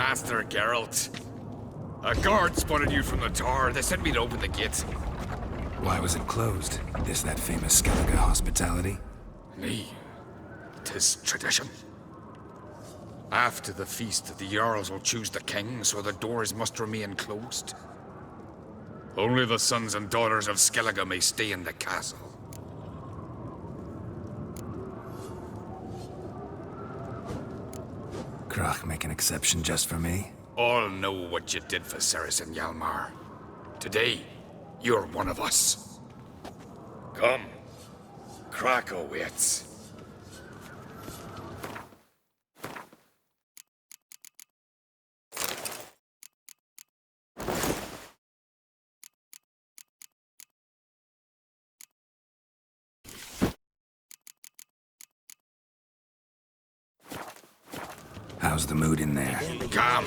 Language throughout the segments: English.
Master Geralt. A guard spotted you from the tower. They sent me to open the gate. Why was it closed? Is that famous Skellige hospitality? Me? 'Tis tradition. After the feast, the Jarls will choose the king, so the doors must remain closed. Only the sons and daughters of Skellige may stay in the castle. Crach make an exception just for me? All know what you did for Cerys and Hjalmar. Today, you're one of us. Come. Crach awaits. How's the mood in there? Calm.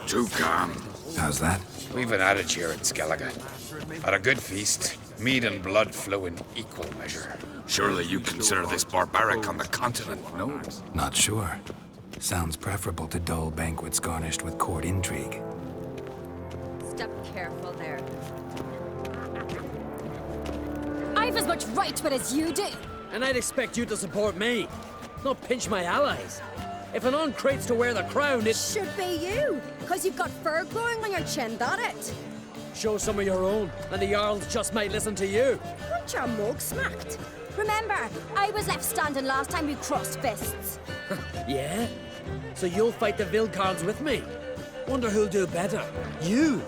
Too calm. How's that? We've an adage here in Skellige. At a good feast, mead and blood flow in equal measure. Surely you consider this barbaric on the continent, no? Not sure. Sounds preferable to dull banquets garnished with court intrigue. Step careful there. I've as much right to it as you do. And I'd expect you to support me, not pinch my allies. If an uncrate's to wear the crown, it should be you, because you've got fur growing on your chin, that it? Show some of your own, and the Jarls just might listen to you. Want your mug smacked? Remember, I was left standing last time we crossed fists. Yeah? So you'll fight the Vilcards with me? Wonder who'll do better, you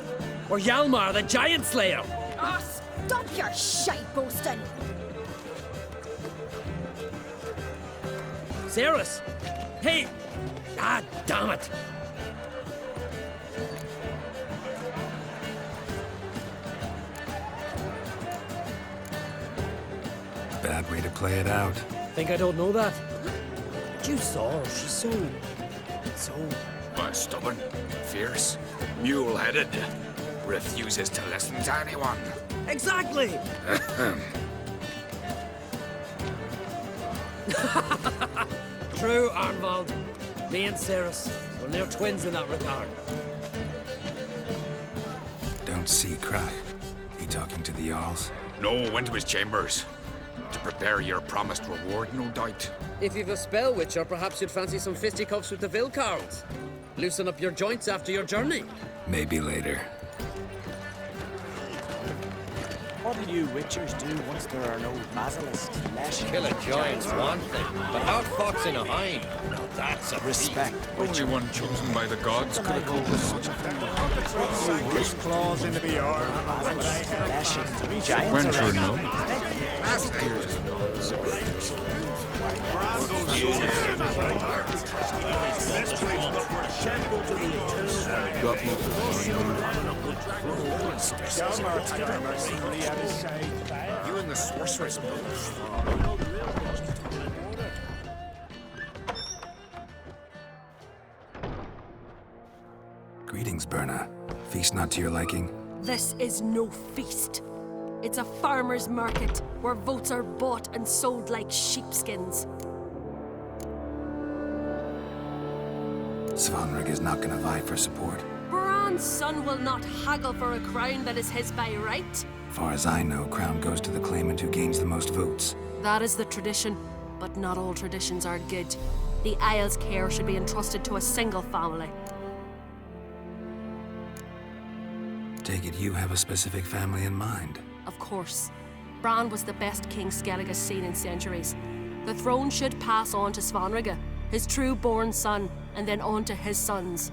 or Hjalmar the Giant Slayer? Oh, stop your shite boasting! Cerys! Hey! Ah, damn it! Bad way to play it out. Think I don't know that? But you saw her, she's so... Stubborn, fierce, mule-headed. Refuses to listen to anyone. Exactly! True, Arnvald. Me and Cerys, we're near twins in that regard. Don't see Crach. He talking to the Jarls? No, went to his chambers. To prepare your promised reward, no doubt. If you've a spell witcher, perhaps you'd fancy some fisticuffs with the Vilcards. Loosen up your joints after your journey. Maybe later. What do you witchers do once there are no basilisks? Kill a giant's one thing, but out foxing a hind, now that's a Respect. Only one chosen by the gods could accomplish such a thing. Push claws into the arm. Giants When are should know? You and the sorceress both. Greetings, Berna. Feast not to your liking? This is no feast. It's a farmer's market where votes are bought and sold like sheepskins. Svanrig is not gonna vie for support. Bran's son will not haggle for a crown that is his by right. Far as I know, crown goes to the claimant who gains the most votes. That is the tradition, but not all traditions are good. The Isle's care should be entrusted to a single family. Take it you have a specific family in mind. Of course. Bran was the best king Skellige's seen in centuries. The throne should pass on to Svanrige, his true-born son, and then on to his sons.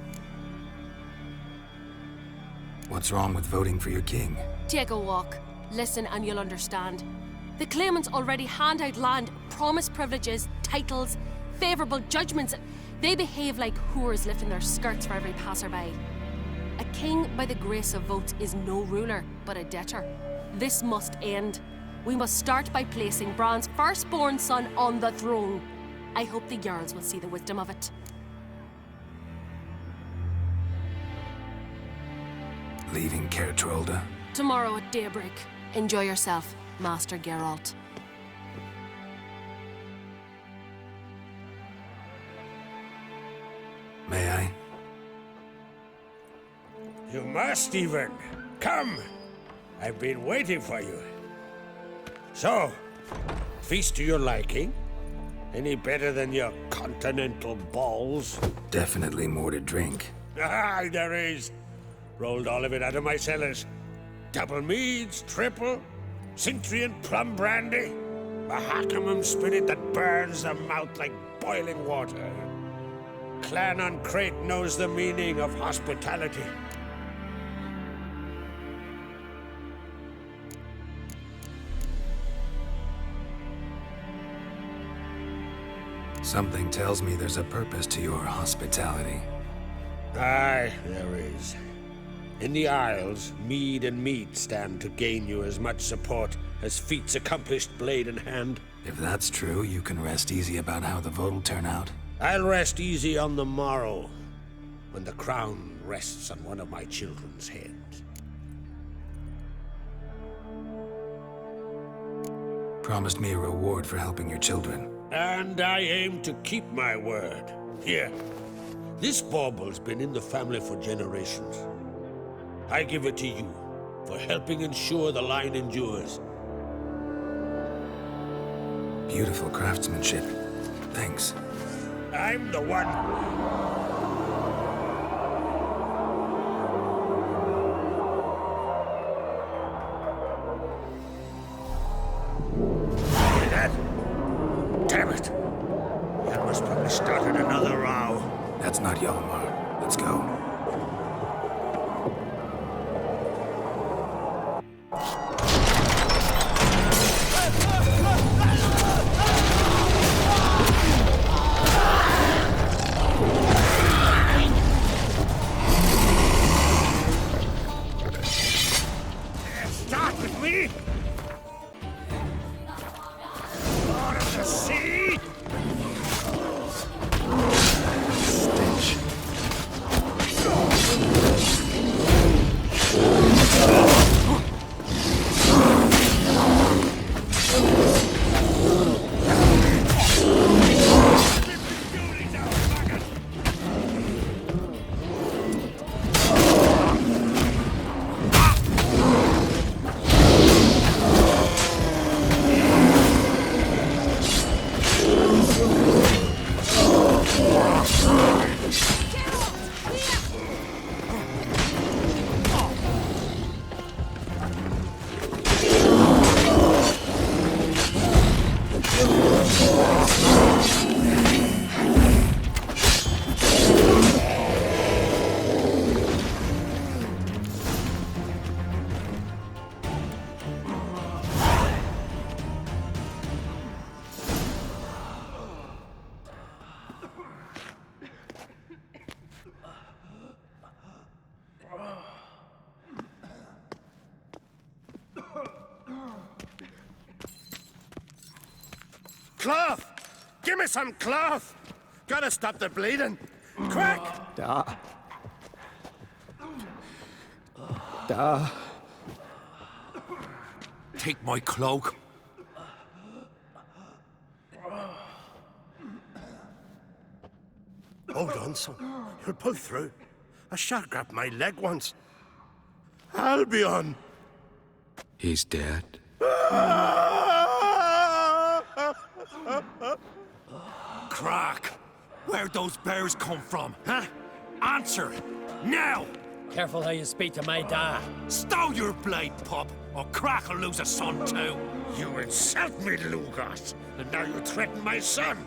What's wrong with voting for your king? Take a walk. Listen and you'll understand. The claimants already hand out land, promise privileges, titles, favourable judgments. They behave like whores lifting their skirts for every passerby. A king by the grace of votes is no ruler, but a debtor. This must end. We must start by placing Bran's firstborn son on the throne. I hope the Jarls will see the wisdom of it. Leaving Caer Trolda? Tomorrow at daybreak. Enjoy yourself, Master Geralt. May I? Stephen. Come. I've been waiting for you. So, feast to your liking? Any better than your continental balls? Definitely more to drink. Ah, there is. Rolled all of it out of my cellars. Double meads, triple, Cintrian plum brandy, Mahakimum spirit that burns the mouth like boiling water. Clan on Crach knows the meaning of hospitality. Something tells me there's a purpose to your hospitality. Aye, there is. In the Isles, mead and meat stand to gain you as much support as feats accomplished blade in hand. If that's true, you can rest easy about how the vote'll turn out. I'll rest easy on the morrow, when the crown rests on one of my children's heads. Promised me a reward for helping your children. And I aim to keep my word. Here, this bauble's been in the family for generations. I give it to you for helping ensure the line endures. Beautiful craftsmanship. Thanks. I'm the one. Hear that? Damn it! Yalmar's probably started another row. That's not Yalmar. Let's go. Start with me! Lord of the Sea! Stench. Cloth! Give me some cloth! Gotta stop the bleeding. Quick! Take my cloak. Hold on, son. You'll pull through. A shark grabbed my leg once. Albion! He's dead. Crach! Where'd those bears come from, huh? Answer! Now! Careful how you speak to my dad. Stow your blade, pup, or Crach will lose a son too. You insult me, Lugos, and now you threaten my son.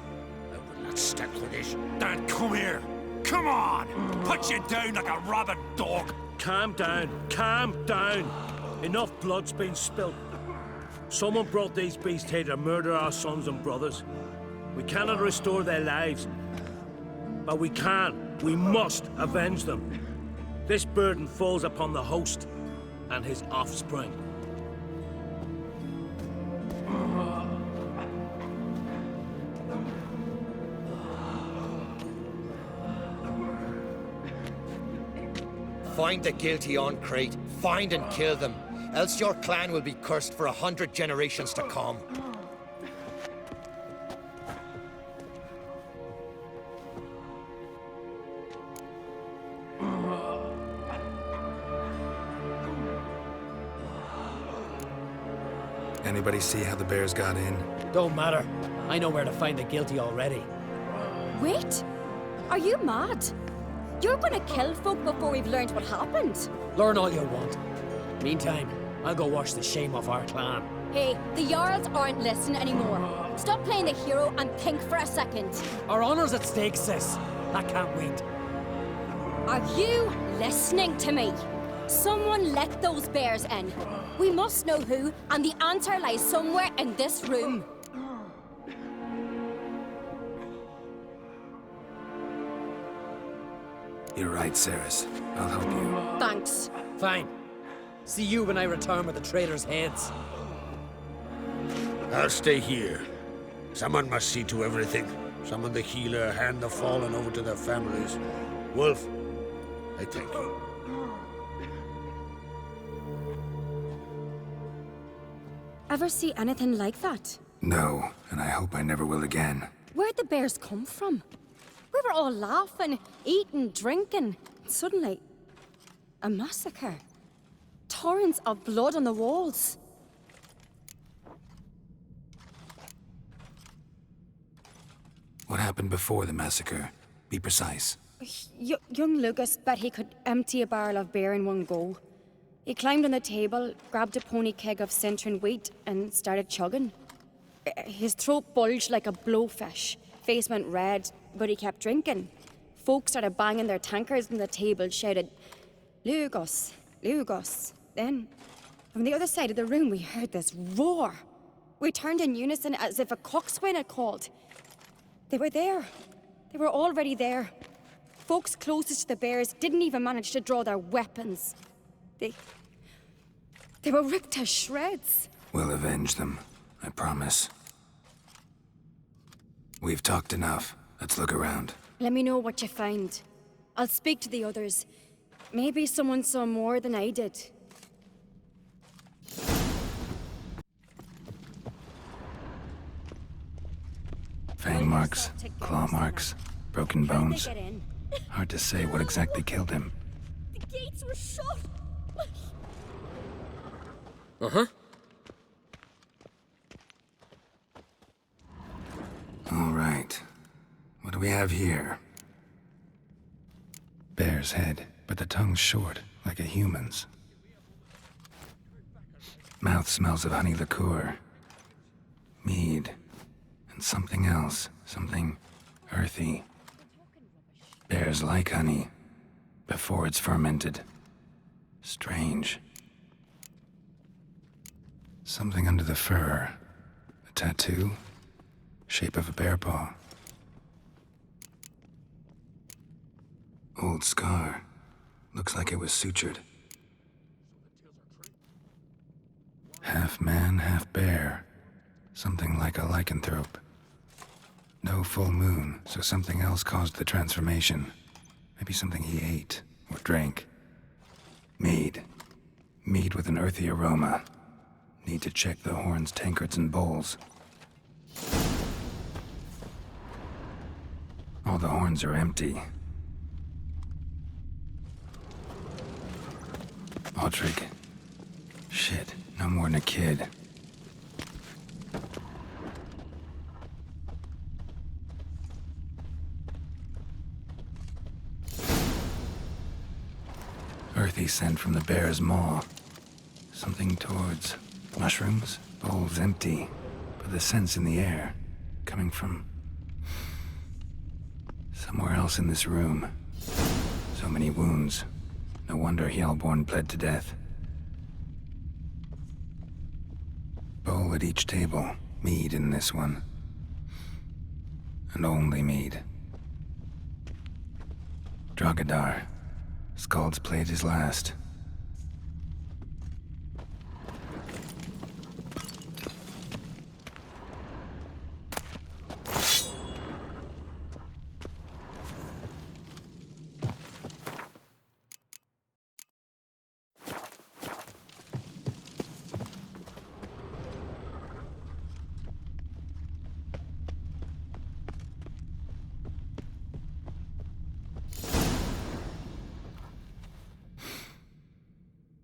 I will not stand for this. Then come here. Come on! Put you down like a rabid dog. Calm down. Calm down. Enough blood's been spilt. Someone brought these beasts here to murder our sons and brothers. We cannot restore their lives. But we can. We must avenge them. This burden falls upon the host and his offspring. Find the guilty on Crach. Find and kill them. Else your clan will be cursed for 100 generations to come. anybody see how the bears got in? Don't matter. I know where to find the guilty already. Wait! Are you mad? You're gonna kill folk before we've learned what happened. Learn all you want. Meantime, I'll go wash the shame off our clan. Hey, the Jarls aren't listening anymore. Stop playing the hero and think for a second. Our honor's at stake, sis. That can't wait. Are you listening to me? Someone let those bears in. We must know who, and the answer lies somewhere in this room. You're right, Cerys. I'll help you. Thanks. Fine. See you when I return with the traitors' heads. I'll stay here. Someone must see to everything. Summon the healer, hand the fallen over to their families. Wolf, I thank you. Ever see anything like that? No, and I hope I never will again. Where'd the bears come from? We were all laughing, eating, drinking. Suddenly, a massacre. Torrents of blood on the walls. What happened before the massacre? Be precise. Young Lucas bet he could empty a barrel of beer in one go. He climbed on the table, grabbed a pony keg of Cintron wheat, and started chugging. His throat bulged like a blowfish. Face went red, but he kept drinking. Folks started banging their tankards on the table, shouted, "Lugos, Lugos." Then, from the other side of the room, we heard this roar. We turned in unison as if a coxswain had called. They were there. They were already there. Folks closest to the bears didn't even manage to draw their weapons. They were ripped to shreds. We'll avenge them, I promise. We've talked enough. Let's look around. Let me know what you find. I'll speak to the others. Maybe someone saw more than I did. Fang marks, claw marks, broken bones. Get in. Hard to say what exactly killed him. The gates were shut. All right. What do we have here? Bear's head, but the tongue's short, like a human's. Mouth smells of honey liqueur. Mead. And something else. Something earthy. Bears like honey. Before it's fermented. Strange. Something under the fur. A tattoo? Shape of a bear paw. Old scar. Looks like it was sutured. Half man, half bear. Something like a lycanthrope. No full moon, so something else caused the transformation. Maybe something he ate or drank. Mead. Mead with an earthy aroma. Need to check the horns, tankards, and bowls. All the horns are empty. Aldrich. Shit, no more than a kid. Earthy scent from the bear's maw. Something towards mushrooms. Bowls empty, but the scent's in the air. Coming from somewhere else in this room. So many wounds. No wonder Hellborn bled to death. Bowl at each table. Mead in this one. And only mead. Drogadar. Skald's played his last.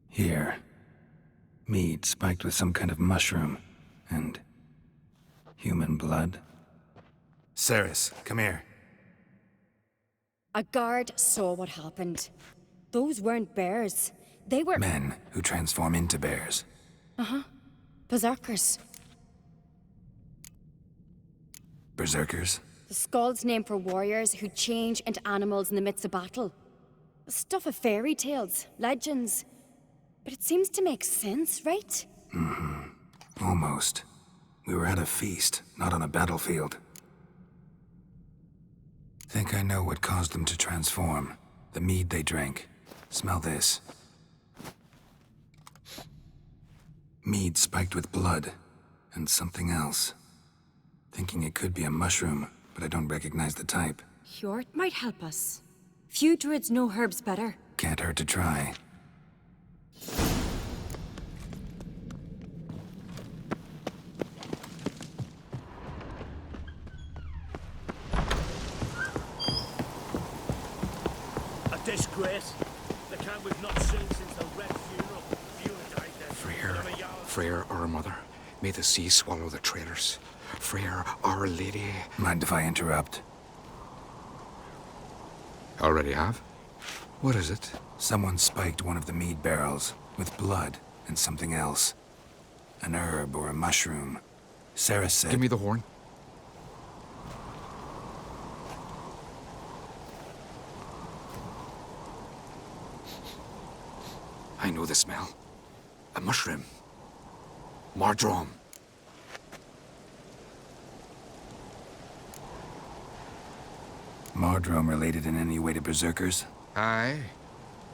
Here. Mead spiked with some kind of mushroom. And human blood. Cerys, come here. A guard saw what happened. Those weren't bears. They were Men who transform into bears. berserkers. Berserkers? The Skald's name for warriors who change into animals in the midst of battle. The stuff of fairy tales, legends. But it seems to make sense, right? Almost. We were at a feast, not on a battlefield. Think I know what caused them to transform. The mead they drank. Smell this. Mead spiked with blood. And something else. Thinking it could be a mushroom, but I don't recognize the type. Hjort might help us. Few druids know herbs better. Can't hurt to try. A disgrace. The camp we've not seen since the Red Funeral. You died there. Freyr, our mother. May the sea swallow the traitors. Freyr, our lady. Mind if I interrupt? Already have? What is it? Someone spiked one of the mead barrels with blood and something else. An herb or a mushroom. Cerys said... Give me the horn. I know the smell. A mushroom. Mardrome. Mardrome related in any way to berserkers? Aye.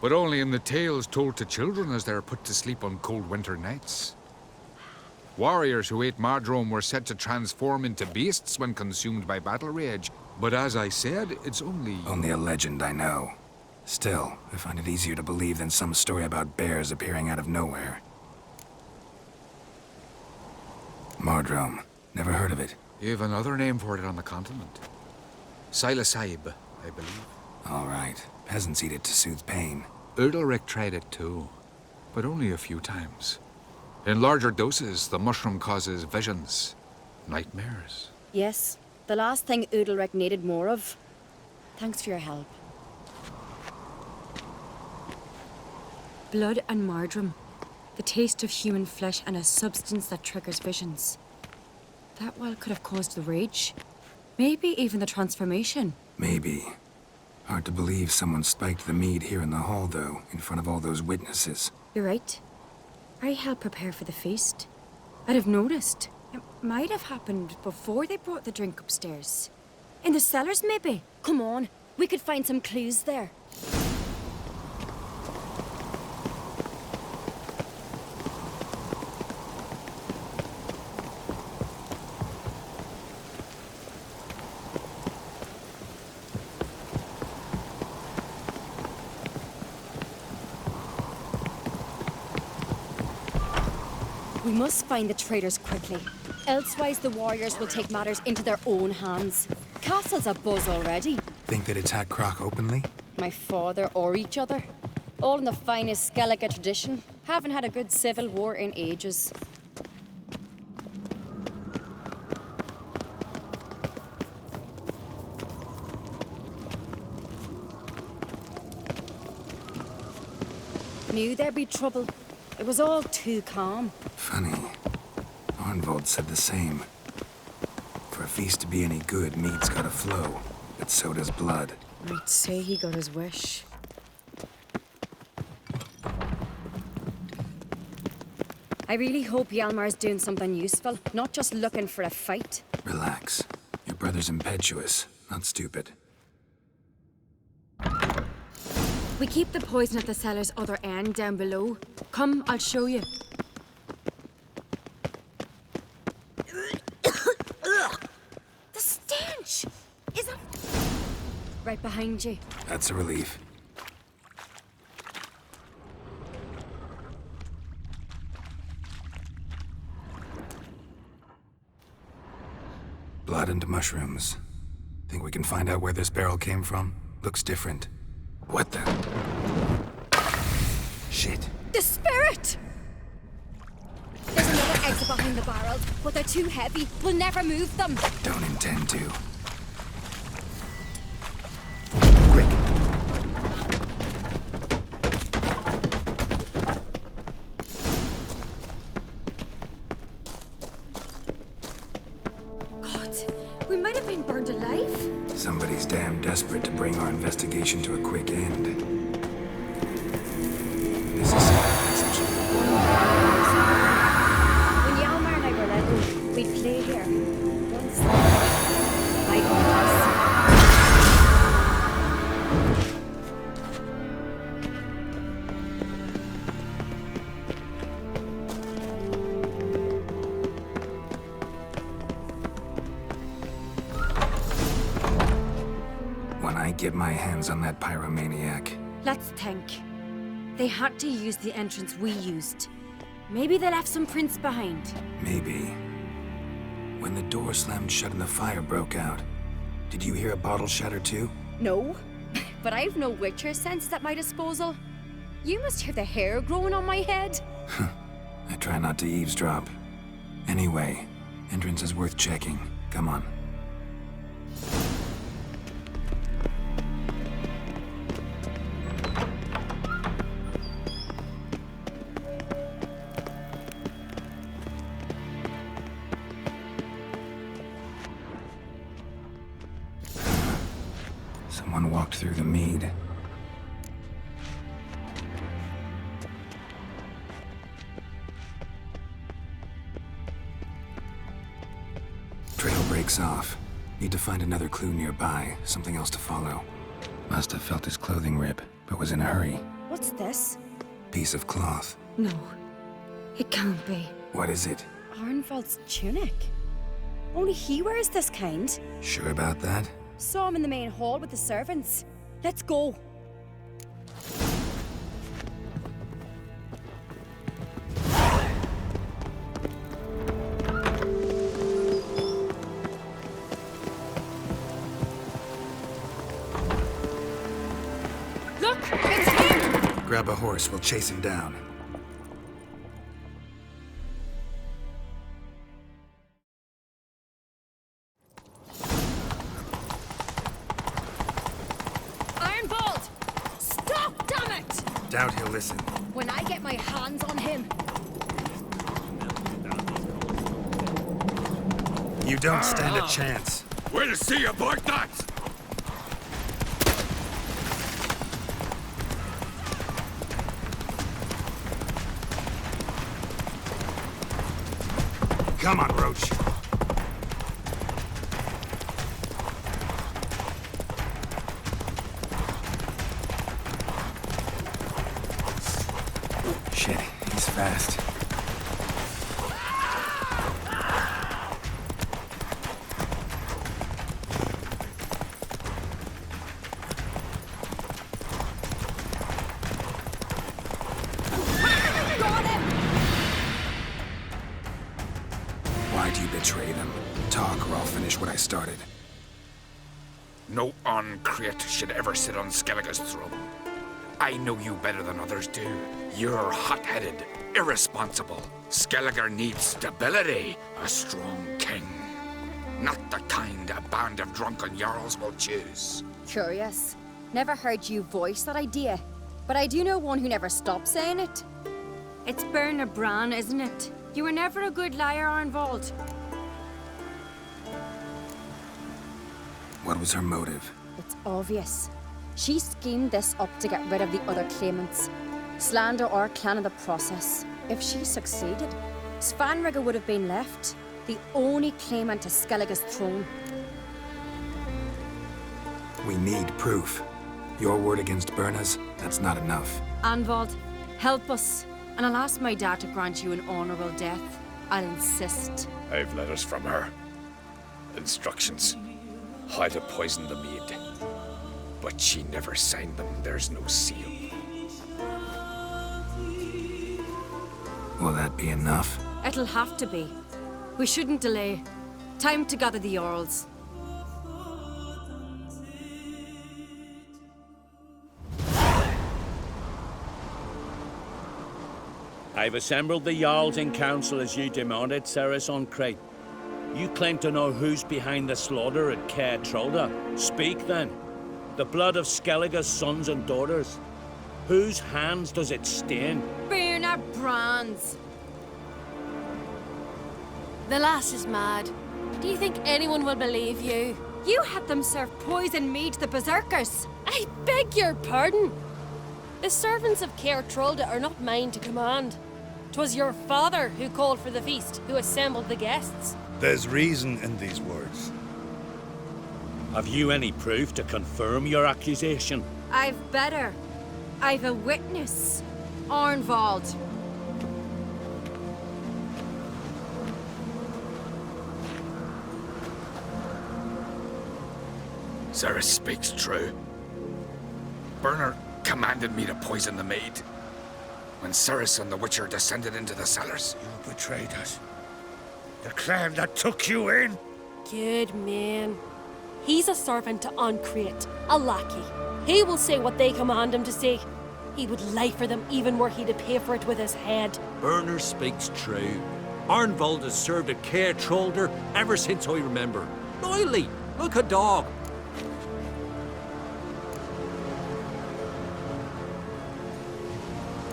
But only in the tales told to children as they are put to sleep on cold winter nights. Warriors who ate Mardrome were said to transform into beasts when consumed by battle rage. But as I said, it's only... Only a legend, I know. Still, I find it easier to believe than some story about bears appearing out of nowhere. Mardrome. Never heard of it. You have another name for it on the continent. Silasaib, I believe. All right. Peasants eat it to soothe pain. Udalric tried it too, but only a few times. In larger doses, the mushroom causes visions, nightmares. Yes, the last thing Udalric needed more of. Thanks for your help. Blood and Mardrome. The taste of human flesh and a substance that triggers visions. That well could have caused the rage. Maybe even the transformation. Maybe. Hard to believe someone spiked the mead here in the hall, though, in front of all those witnesses. You're right. I helped prepare for the feast. I'd have noticed. It might have happened before they brought the drink upstairs. In the cellars, maybe? Come on, we could find some clues there. We must find the traitors quickly. Elsewise, the warriors will take matters into their own hands. Castle's abuzz already. Think they'd attack Crach openly? My father or each other. All in the finest Skellige tradition. Haven't had a good civil war in ages. Knew there'd be trouble. It was all too calm. Funny. Arnvold said the same. For a feast to be any good, mead's gotta flow. But so does blood. I'd say he got his wish. I really hope Hjalmar's doing something useful, not just looking for a fight. Relax. Your brother's impetuous, not stupid. We keep the poison at the cellar's other end down below. Come, I'll show you. The stench! Is it... Right behind you. That's a relief. Blood and mushrooms. Think we can find out where this barrel came from? Looks different. What the? Shit. The spirit! There's another Eggs are behind the barrels, but they're too heavy. We'll never move them. Don't intend to. We might have been burned alive. Somebody's damn desperate to bring our investigation to a quick end. This is a message. When Yalmar and I were little, we'd play here. Once, my goodness. When I get my hands on that pyromaniac, Let's think. They had to use the entrance we used. Maybe they left some prints behind. maybe. When the door slammed shut and the fire broke out, did you hear a bottle shatter too? No, but I've no Witcher sense at my disposal. You must hear the hair growing on my head. I try not to eavesdrop. Anyway, entrance is worth checking. Come on. Someone walked through the mead. Trail breaks off. Need to find another clue nearby, something else to follow. Must have felt his clothing rip, but was in a hurry. What's this? Piece of cloth. No, it can't be. What is it? Arnvald's tunic. Only he wears this kind. Sure about that? Saw him in the main hall with the servants. Let's go. Look, it's him! Grab a horse, we'll chase him down. Ironbolt! Stop, damn it! Doubt he'll listen. When I get my hands on him, You don't stand a chance. We'll see about that! Come on, Roach. Shit, he's fast. got him! Why'd you betray them? Talk or I'll finish what I started. No Crach should ever sit on Skellige's throne. I know you better than others do. You're hot-headed, irresponsible. Skellige needs stability, a strong king. Not the kind a band of drunken jarls will choose. Curious. Never heard you voice that idea. But I do know one who never stops saying it. It's Berna Bran, isn't it? You were never a good liar, Arnvald. What was her motive? It's obvious. She schemed this up to get rid of the other claimants. Slander our clan in the process. If she succeeded, Svanrige would have been left, the only claimant to Skellige's throne. We need proof. Your word against Berna's, that's not enough. Arnvald, help us, and I'll ask my dad to grant you an honorable death. I'll insist. I've letters from her. Instructions. How to poison the mead. But she never signed them. There's no seal. Will that be enough? It'll have to be. We shouldn't delay. Time to gather the Jarls. I've assembled the Jarls in council as you demanded, Cerys on Crach. You claim to know who's behind the slaughter at Caer Speak then. The blood of Skellige's sons and daughters. Whose hands does it stain? Berna Brands. The lass is mad. Do you think anyone will believe you? You had them serve poison mead to the berserkers. I beg your pardon. The servants of Caer are not mine to command. 'Twas your father who called for the feast, who assembled the guests. There's reason in these words. Have you any proof to confirm your accusation? I've better. I've a witness. Arnvald. Cerys speaks true. Bernard commanded me to poison the maid. When Cerys and the Witcher descended into the cellars. You betrayed us. The clan that took you in. Good man. He's a servant to Crach, a lackey. He will say what they command him to say. He would lie for them even were he to pay for it with his head. Bernard speaks true. Arnvald has served at Caer ever since I remember. Loyally, like a dog.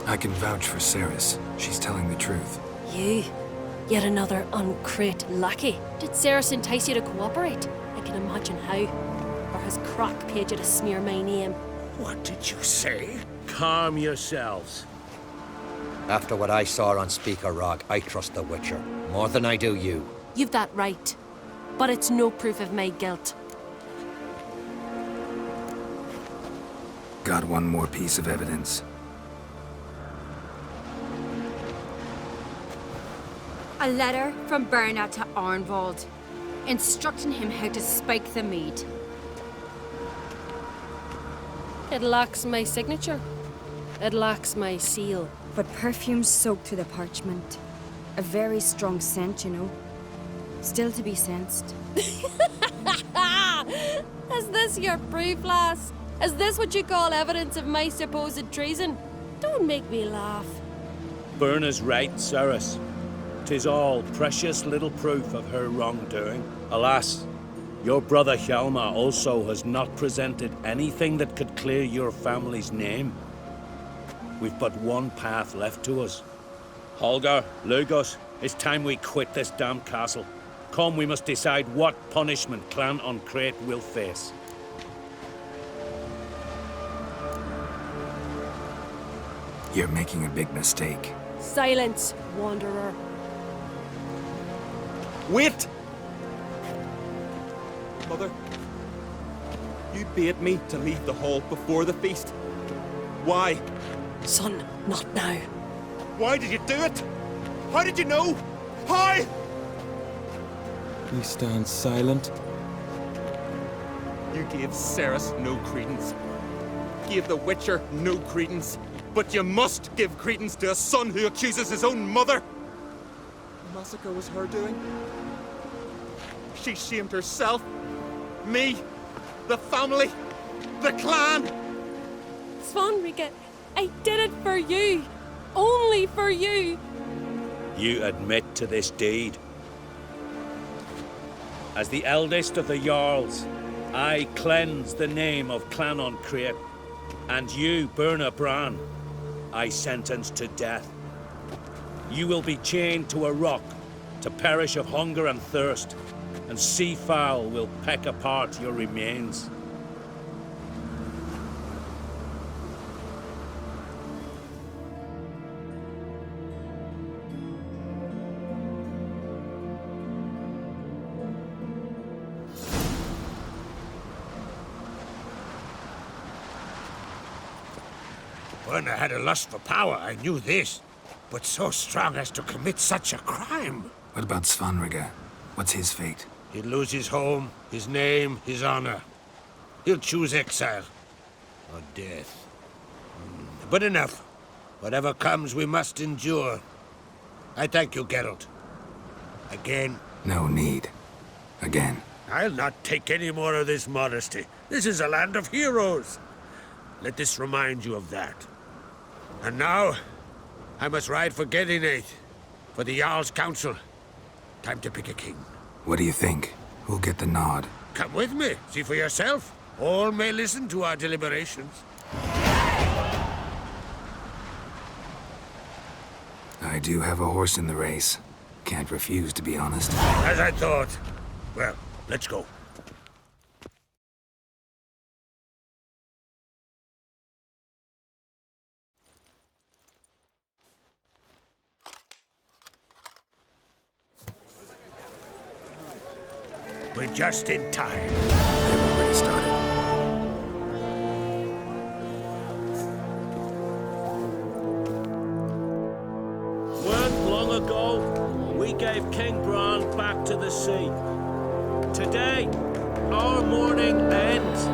I can vouch for Cerys. She's telling the truth. You? Yet another Crach lackey. Did Cerys entice you to cooperate? I can imagine how. Or has Crach paid you to smear my name? What did you say? Calm yourselves. After what I saw on Speaker Rock, I trust the Witcher. More than I do you. You've that right. But it's no proof of my guilt. Got one more piece of evidence. A letter from Berna to Arnvald, instructing him how to spike the mead. It lacks my signature. It lacks my seal. But perfume soaked through the parchment. A very strong scent, you know. Still to be sensed. Is this your proof, lass? Is this what you call evidence of my supposed treason? Don't make me laugh. Berna's right, Cerys. 'Tis all precious little proof of her wrongdoing. Alas, your brother Hjalmar also has not presented anything that could clear your family's name. We've but one path left to us. Holger, Lugos, it's time we quit this damn castle. Come, we must decide what punishment Clan Crach will face. You're making a big mistake. Silence, wanderer. Wait! Mother, you bade me to leave the hall before the feast. Why? Son, not now. Why did you do it? How did you know? How? You stand silent. You gave Cerys no credence. Gave the Witcher no credence. But you must give credence to a son who accuses his own mother. The massacre was her doing. She shamed herself, me, the family, the clan. Svanrika, I did it for you. Only for you. You admit to this deed. As the eldest of the Jarls, I cleanse the name of Clan Crach, and you, Berna Bran, I sentence to death. You will be chained to a rock to perish of hunger and thirst, and sea fowl will peck apart your remains. Berna had a lust for power, I knew this. But so strong as to commit such a crime. What about Svanrika? What's his fate? He'll lose his home, his name, his honor. He'll choose exile. Or death. But enough. Whatever comes, we must endure. I thank you, Geralt. Again. No need. Again. I'll not take any more of this modesty. This is a land of heroes. Let this remind you of that. And now, I must ride for Coronation, for the Jarl's council. Time to pick a king. What do you think? Who'll get the nod? Come with me, see for yourself. All may listen to our deliberations. I do have a horse in the race. Can't refuse, to be honest. As I thought. Well, let's go. We're just in time. They've already started. Weren't long ago, we gave King Bran back to the sea. Today, our mourning ends.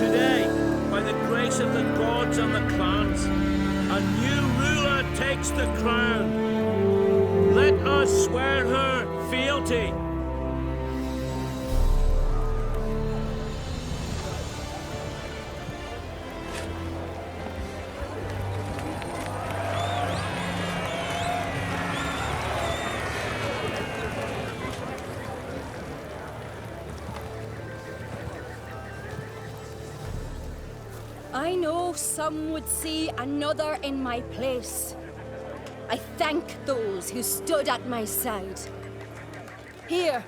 Today, by the grace of the gods and the clans, a new ruler takes the crown. Let us swear her fealty. I know some would see another in my place. I thank those who stood at my side. Here,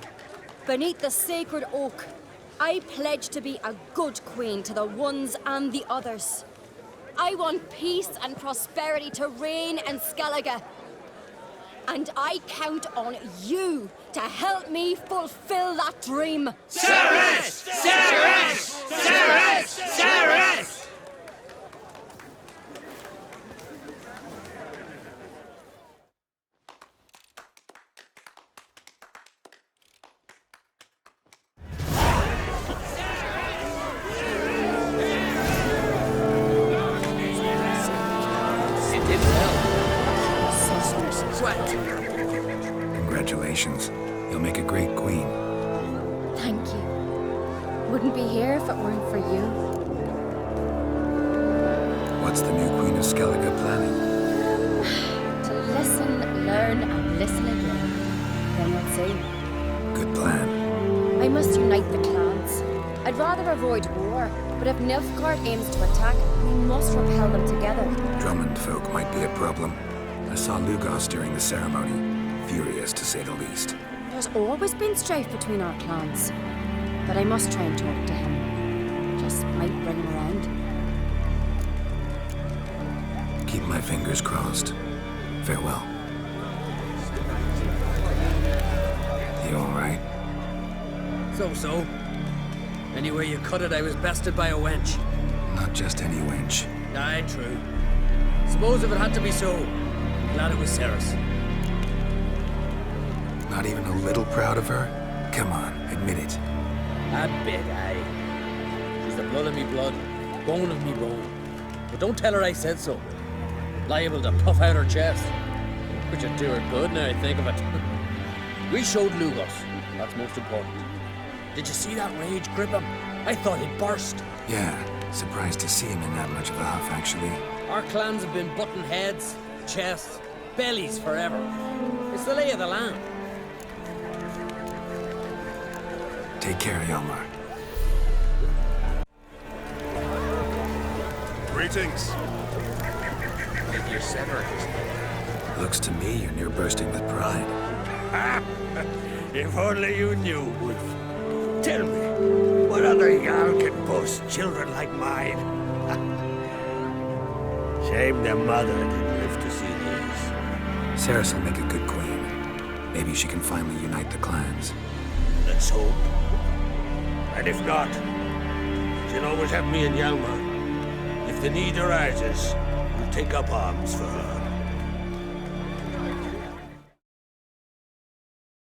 beneath the sacred oak, I pledge to be a good queen to the ones and the others. I want peace and prosperity to reign in Skellige. And I count on you to help me fulfill that dream. Cerys! Cerys! Cerys! Cerys! Congratulations. You'll make a great queen. Thank you. Wouldn't be here if it weren't for you. What's the new Queen of Skellige planning? To listen, learn, and listen again. Then we'll see. Good plan. I must unite the clans. I'd rather avoid war, but if Nilfgaard aims to attack, we must repel them together. Drummond folk might be a problem. I saw Lugos during the ceremony. Furious, to say the least. There's always been strife between our clans. But I must try and talk to him. Just might bring him around. Keep my fingers crossed. Farewell. You alright? So. Anywhere you cut it, I was bested by a wench. Not just any wench. Aye, true. Suppose if it had to be so, glad it was Cerys. Not even a little proud of her? Come on, admit it. A bit, aye. She's the blood of me blood, bone of me bone. But don't tell her I said so. Liable to puff out her chest. Which would do her good now I think of it. We showed Lugos. That's most important. Did you see that rage grip him? I thought he'd burst. Yeah, surprised to see him in that much of a huff, actually. Our clans have been butting heads, chests, bellies forever. It's the lay of the land. Take care, Hjalmar. Greetings. Maybe you're severed. Looks to me you're near bursting with pride. If only you knew, Wolf. Tell me, what other Jarl can boast children like mine? Shame their mother didn't live to see these. Cerys will make a good queen. Maybe she can finally unite the clans. Let's hope. And if not, she'll always have me and Hjalmar. If the need arises, we'll take up arms for her.